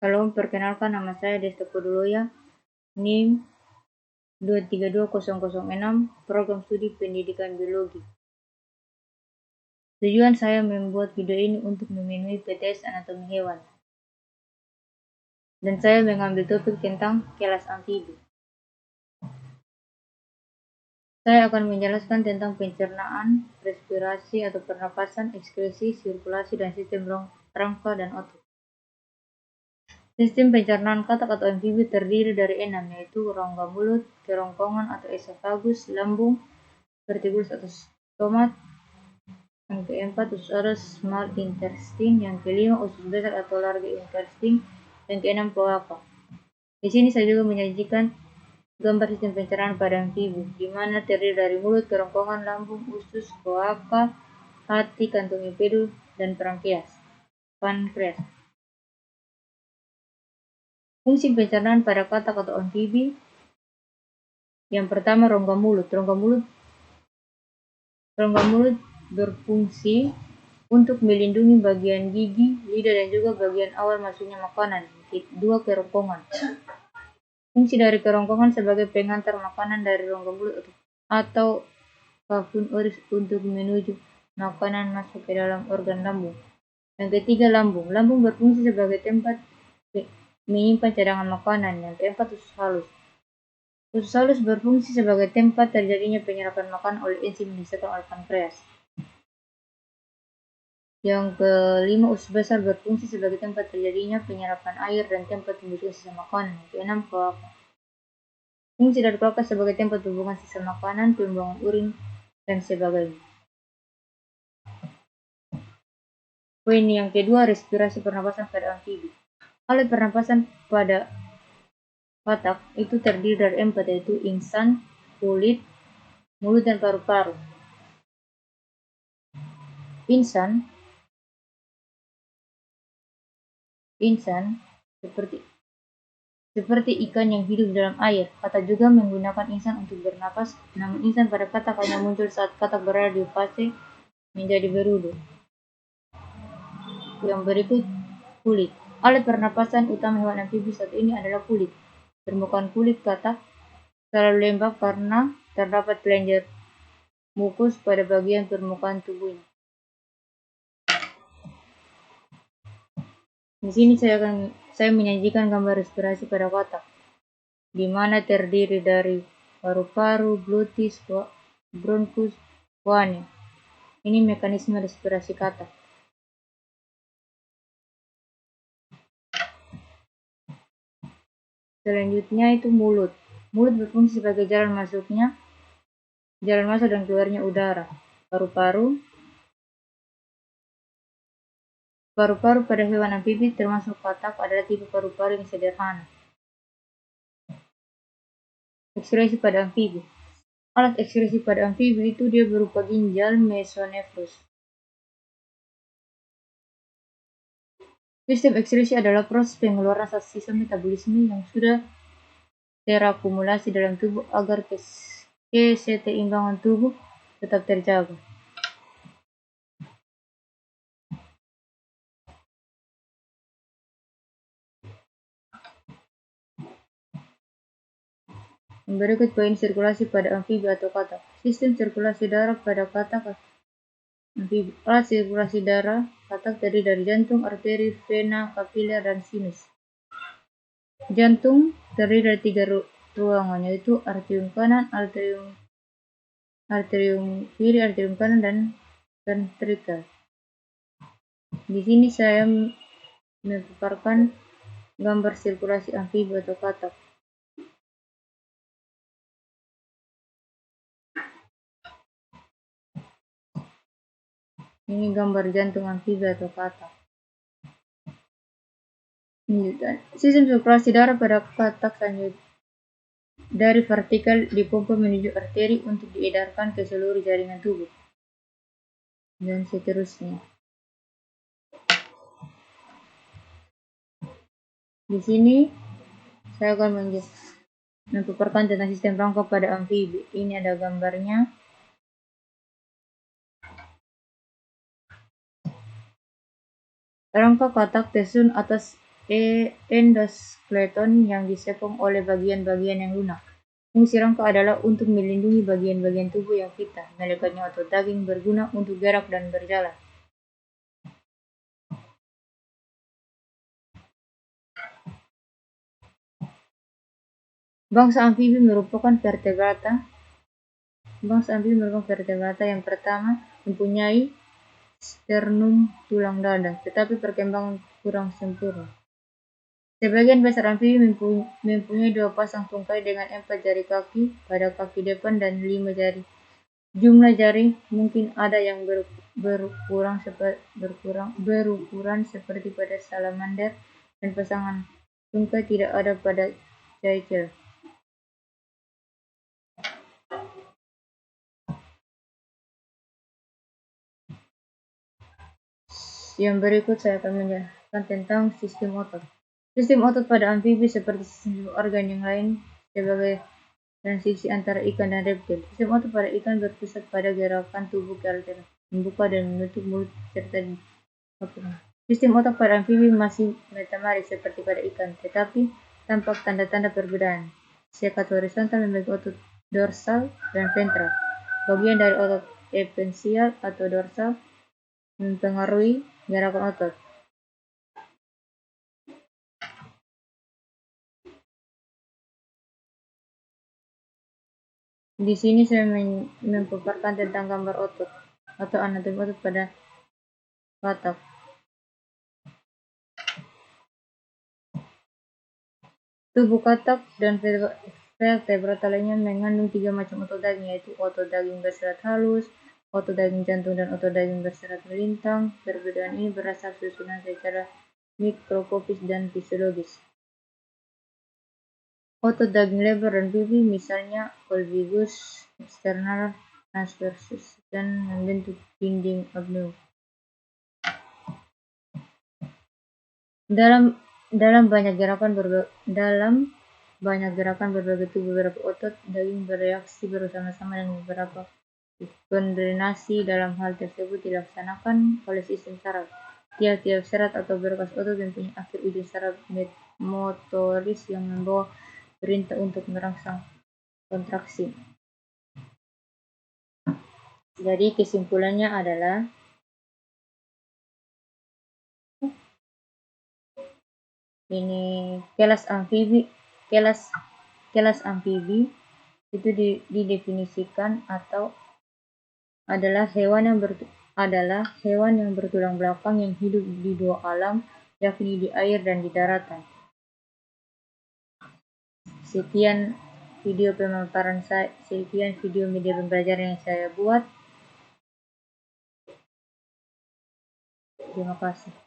Halo, perkenalkan nama saya Desta Koduloya, NIM 232006, Program Studi Pendidikan Biologi. Tujuan saya membuat video ini untuk memenuhi PTS Anatomi Hewan. Dan saya mengambil topik tentang kelas amfibi. Saya akan menjelaskan tentang pencernaan, respirasi atau pernapasan, ekskresi, sirkulasi, dan sistem rangka dan otot. Sistem pencernaan katak atau amfibi terdiri dari 6, yaitu rongga mulut, kerongkongan atau esofagus, lambung, vertibulus atau stomat, yang keempat usus ada small intestine, yang kelima usus besar atau large intestine, yang keenam kloaka. Di sini saya juga menyajikan gambar sistem pencernaan pada amfibi, di mana terdiri dari mulut, kerongkongan, lambung, usus, kloaka, hati, kantung empedu, dan pankreas. Fungsi pencernaan pada katak atau amfibi. Yang pertama, rongga mulut. Rongga mulut berfungsi untuk melindungi bagian gigi, lidah, dan juga bagian awal masuknya makanan. Dua, kerongkongan. Fungsi dari kerongkongan sebagai pengantar makanan dari rongga mulut atau kafun oris untuk menuju makanan masuk ke dalam organ lambung. Yang ketiga, lambung. Lambung berfungsi sebagai tempat menyimpan cadangan makanan. Yang keempat, usus halus. Usus halus berfungsi sebagai tempat terjadinya penyerapan makanan oleh enzim yang dihasilkan oleh pankreas. Yang kelima, usus besar berfungsi sebagai tempat terjadinya penyerapan air dan tempat pembusukan sisa makanan. Yang keenam, kloaka. Fungsi dari kloaka sebagai tempat pembuangan sisa makanan, pembuangan urin, dan sebagainya. Poin yang kedua, respirasi pernapasan pada amfibi. Alat pernapasan pada katak itu terdiri dari 4, yaitu insang, kulit, mulut, dan paru-paru. Insang seperti ikan yang hidup dalam air. Katak juga menggunakan insang untuk bernapas, namun insang pada katak hanya muncul saat katak berada di fase menjadi berudu. Yang berikut, kulit. Alat pernapasan utama hewan amfibi satu ini adalah kulit. Permukaan kulit katak selalu lembab karena terdapat kelenjar mukus pada bagian permukaan tubuhnya. Di sini saya menyajikan gambar respirasi pada katak, di mana terdiri dari paru-paru, glutis, bronkus, wane. Ini mekanisme respirasi katak. Selanjutnya itu mulut. Mulut berfungsi sebagai jalan masuk dan keluarnya udara. Paru-paru pada hewan amfibi termasuk katak adalah tipe paru-paru yang sederhana. Ekskresi pada amfibi. Alat ekskresi pada amfibi itu dia berupa ginjal mesonefrus. Sistem ekskresi adalah proses pengeluaran sisa metabolisme yang sudah terakumulasi dalam tubuh agar keseimbangan tubuh tetap terjaga. Berikut poin sirkulasi pada amfibi atau katak. Sistem sirkulasi darah pada katak amfibi. Alat sirkulasi darah katak terdiri dari jantung, arteri, vena, kapiler, dan sinus. Jantung terdiri dari 3 ruangan, yaitu arterium kanan, arterium kiri, arterium kanan, dan ventrikel. Di sini saya memaparkan gambar sirkulasi amfibi atau katak. Ini gambar jantung amfibi atau katak. Sistem sirkulasi darah pada katak selanjutnya dari vertikal dipompa menuju arteri untuk diedarkan ke seluruh jaringan tubuh, dan seterusnya. Di sini saya akan memaparkan tentang sistem rangka pada amfibi. Ini ada gambarnya. Rangka katak tersusun atas endoskeleton yang disokong oleh bagian-bagian yang lunak. Fungsi rangka adalah untuk melindungi bagian-bagian tubuh yang vital, melekat otot daging berguna untuk gerak dan berjalan. Bangsa amfibi merupakan vertebrata. Yang pertama mempunyai sternum tulang dada, tetapi perkembangan kurang sempurna. Sebagian besar amfibi mempunyai 2 pasang tungkai dengan 4 jari kaki pada kaki depan dan 5 jari. Jumlah jari mungkin ada yang berukuran seperti pada salamander, dan pasangan tungkai tidak ada pada cicale. Yang berikut saya akan menjelaskan tentang sistem otot. Sistem otot pada amfibi seperti sistem organ yang lain sebagai transisi antara ikan dan reptil. Sistem otot pada ikan berpusat pada gerakan tubuh ke alternatif, membuka dan menutup mulut serta di Sistem otot pada amfibi masih metamarik seperti pada ikan, tetapi tampak tanda-tanda perbedaan. Sekat horizontal membagi otot dorsal dan ventral. Bagian dari otot epensial atau dorsal mempengaruhi gerakan otot. Di sini saya memaparkan tentang gambar otot atau anatomi otot pada katak. Tubuh katak dan vertebrata lainnya mengandung 3 macam otot daging, yaitu otot daging berserat halus, otot daging jantung, dan otot daging berserat melintang. Perbedaan ini berasal susunan secara mikroskopis dan fisiologis. Otot daging lebar dan pipi, misalnya colligus external transversus, dan membentuk dinding abdomen. Dalam banyak gerakan berbagai tubuh, beberapa otot daging bereaksi bersama-sama dan beberapa kondrenasi dalam hal tersebut dilaksanakan oleh sistem saraf. Tiap-tiap serat atau berkas otot mempunyai akhir ujung saraf motoris yang membawa perintah untuk merangsang kontraksi. Jadi kesimpulannya adalah ini kelas amfibi itu didefinisikan atau adalah hewan yang bertulang belakang yang hidup di 2 alam, yakni di air dan di daratan. Sekian video media pembelajaran yang saya buat. Terima kasih.